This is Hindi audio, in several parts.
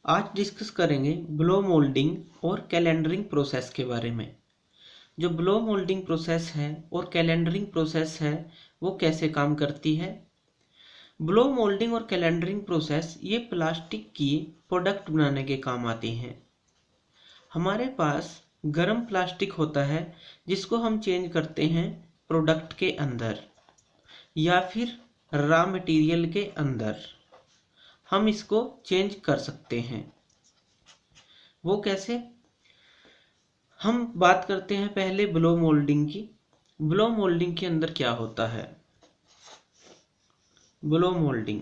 आज डिस्कस करेंगे ब्लो मोल्डिंग और कैलेंडरिंग प्रोसेस के बारे में। जो ब्लो मोल्डिंग प्रोसेस है और कैलेंडरिंग प्रोसेस है वो कैसे काम करती है। ब्लो मोल्डिंग और कैलेंडरिंग प्रोसेस ये प्लास्टिक की प्रोडक्ट बनाने के काम आती हैं। हमारे पास गर्म प्लास्टिक होता है जिसको हम चेंज करते हैं प्रोडक्ट के अंदर या फिर रॉ मटेरियल के अंदर हम इसको चेंज कर सकते हैं। वो कैसे, हम बात करते हैं पहले ब्लो मोल्डिंग की। ब्लो मोल्डिंग के अंदर क्या होता है। ब्लो मोल्डिंग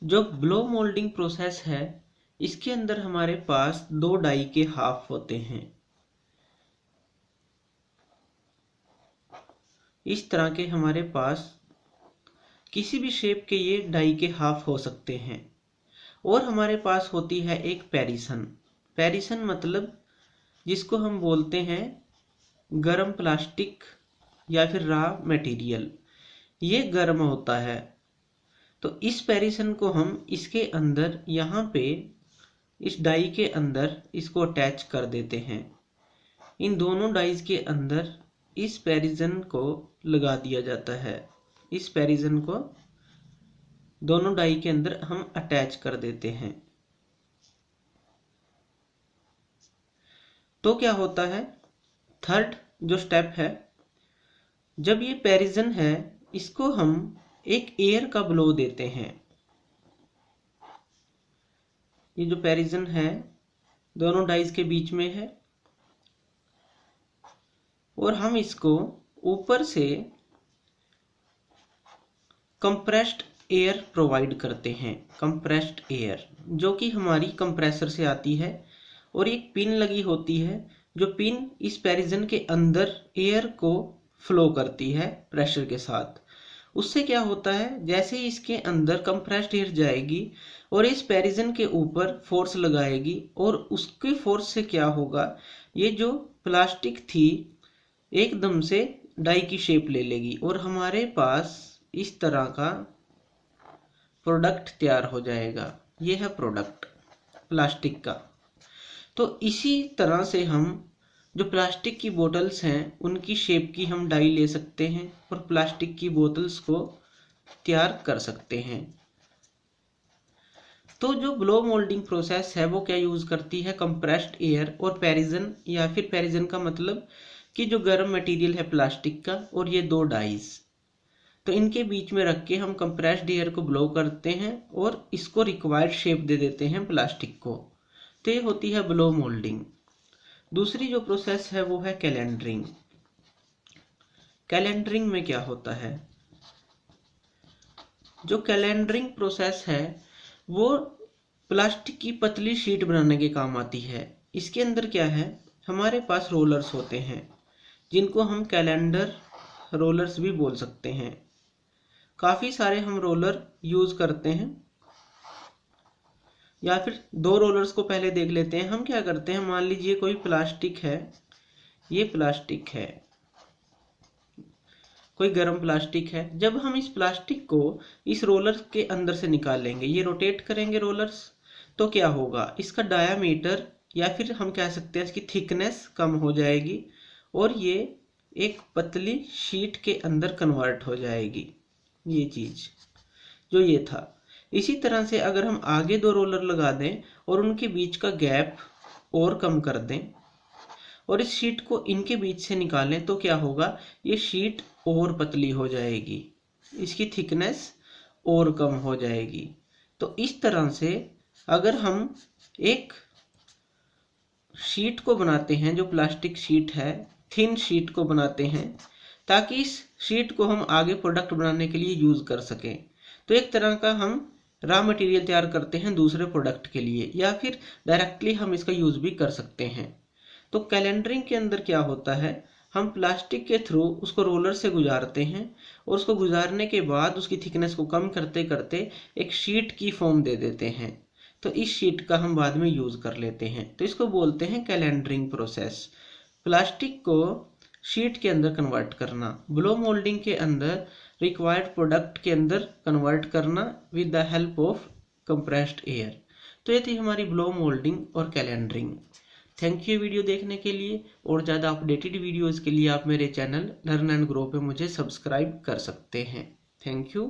जो ब्लो मोल्डिंग प्रोसेस है इसके अंदर हमारे पास दो डाई के हाफ होते हैं। इस तरह के हमारे पास किसी भी शेप के ये डाई के हाफ हो सकते हैं। और हमारे पास होती है एक पैरिसन। पैरिसन मतलब जिसको हम बोलते हैं गर्म प्लास्टिक या फिर रॉ मटेरियल। ये गर्म होता है तो इस पैरिसन को हम इसके अंदर यहाँ पे इस डाई के अंदर इसको अटैच कर देते हैं। इन दोनों डाइज के अंदर इस पैरिसन को लगा दिया जाता है। इस पैरिसन को दोनों डाई के अंदर हम अटैच कर देते हैं। तो क्या होता है, थर्ड जो स्टेप है, जब ये पैरिसन है इसको हम एक एयर का ब्लो देते हैं। ये जो पैरिसन है दोनों डाइज के बीच में है और हम इसको ऊपर से कंप्रेस्ड एयर प्रोवाइड करते हैं। कंप्रेस्ड एयर जो कि हमारी कंप्रेसर से आती है और एक पिन लगी होती है जो पिन इस पैरिसन के अंदर एयर को फ्लो करती है प्रेशर के साथ। उससे क्या होता है, जैसे ही इसके अंदर कंप्रेस्ड एयर जाएगी और इस पैरिसन के ऊपर फोर्स लगाएगी और उसके फोर्स से क्या होगा, ये जो प्लास्टिक थी एकदम से डाई की शेप ले लेगी और हमारे पास इस तरह का प्रोडक्ट तैयार हो जाएगा। ये है प्रोडक्ट प्लास्टिक का। तो इसी तरह से हम जो प्लास्टिक की बोतल्स हैं उनकी शेप की हम डाई ले सकते हैं और प्लास्टिक की बोतल्स को तैयार कर सकते हैं। तो जो ब्लो मोल्डिंग प्रोसेस है वो क्या यूज करती है, कंप्रेस्ड एयर और पैरिसन, या फिर पैरिसन का मतलब कि जो गर्म मटेरियल है प्लास्टिक का और ये दो डाइज, तो इनके बीच में रख के हम कंप्रेस्ड एयर को ब्लो करते हैं और इसको रिक्वायर्ड शेप दे देते हैं प्लास्टिक को। तो ये होती है ब्लो मोल्डिंग। दूसरी जो प्रोसेस है वो है कैलेंडरिंग। कैलेंडरिंग में क्या होता है, जो कैलेंडरिंग प्रोसेस है वो प्लास्टिक की पतली शीट बनाने के काम आती है। इसके अंदर क्या है, हमारे पास रोलर्स होते हैं जिनको हम कैलेंडर रोलर्स भी बोल सकते हैं। काफ़ी सारे हम रोलर यूज करते हैं, या फिर दो रोलर्स को पहले देख लेते हैं। हम क्या करते हैं, मान लीजिए कोई प्लास्टिक है, ये प्लास्टिक है, कोई गर्म प्लास्टिक है। जब हम इस प्लास्टिक को इस रोलर के अंदर से निकालेंगे, ये रोटेट करेंगे रोलर्स, तो क्या होगा, इसका डायामीटर या फिर हम कह सकते हैं इसकी थिकनेस कम हो जाएगी और ये एक पतली शीट के अंदर कन्वर्ट हो जाएगी। ये चीज जो ये था। इसी तरह से अगर हम आगे दो रोलर लगा दें और उनके बीच का गैप और कम कर दें और इस शीट को इनके बीच से निकालें तो क्या होगा, ये शीट और पतली हो जाएगी, इसकी थिकनेस और कम हो जाएगी। तो इस तरह से अगर हम एक शीट को बनाते हैं, जो प्लास्टिक शीट है, थिन शीट को बनाते हैं ताकि इस शीट को हम आगे प्रोडक्ट बनाने के लिए यूज कर सकें। तो एक तरह का हम रॉ मटेरियल तैयार करते हैं दूसरे प्रोडक्ट के लिए, या फिर डायरेक्टली हम इसका यूज भी कर सकते हैं। तो कैलेंडरिंग के अंदर क्या होता है, हम प्लास्टिक के थ्रू उसको रोलर से गुजारते हैं और उसको गुजारने के बाद उसकी थिकनेस को कम करते करते एक शीट की फॉर्म दे देते हैं। तो इस शीट का हम बाद में यूज कर लेते हैं। तो इसको बोलते हैं कैलेंडरिंग प्रोसेस, प्लास्टिक को शीट के अंदर कन्वर्ट करना। ब्लो मोल्डिंग के अंदर रिक्वायर्ड प्रोडक्ट के अंदर कन्वर्ट करना with the help of compressed air. तो ये थी हमारी ब्लो मोल्डिंग और कैलेंडरिंग। थैंक यू वीडियो देखने के लिए, और ज़्यादा अपडेटेड वीडियोज़ के लिए आप मेरे चैनल लर्न एंड ग्रो पे मुझे सब्सक्राइब कर सकते हैं। Thank you.